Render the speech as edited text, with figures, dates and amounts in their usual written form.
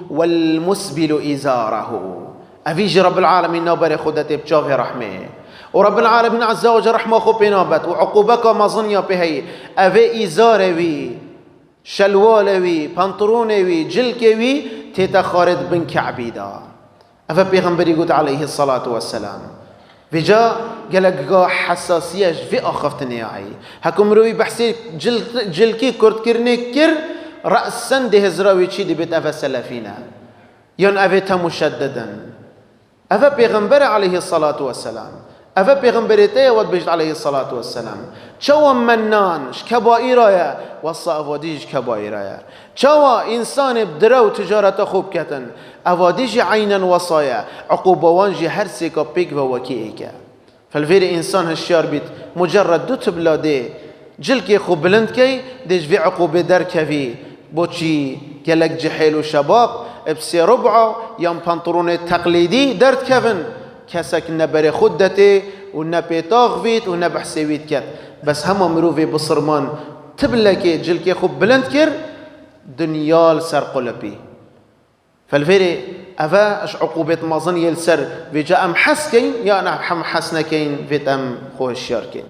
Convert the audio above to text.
والمسبل إزاره. أفيج رب العالمين نوبر خدته بجاه رحمه، ورب العالمين عز وجل رحمه خو بنابت وعقوبك ما ظنيا بهي أفي إزاروي شلوالوي بانطرونوي جلكوي تتخارد بن كعبيدا. أفا بيغمبري قد عليه الصلاة والسلام فيجا قالك حساسية في أخفتني عي هكم روي بحسي جلكي كرد كرني كر رأسا ده هزراوي تشي دي بيت أفا سلفينا ين أفا مشددا. أفا بيغمبر عليه الصلاة والسلام أفا بيغمبري تيود بيجد عليه الصلاة والسلام شو منان كبائرايا وصا أفاديج كبائرايا شو إنسان بدرو تجارة خوب كتن أفاديج عينا وصايا عقوبة وانجي هرسيكا بيك ووكيئك. فالفيري إنسان هالشيار بيت مجرد دو تبلا دي جلكي خوب بلند كي ديج في عقوبة در كفي بوشي كالك جحيل وشباب بسي ربعه يام بانطرون التقليدي درد كفن كسك نبري خدتي ونبيتاغ فيت ونبحسيويت كت بس هما مروفي بصرمان تبلكي جلكي خوب بلند كر دنيال سر قلبي. فالفيري أفا أش عقوبة مازن يلسر في جاء أم حسكين يا أنا حم حسنكين فيت أم خوش شاركين.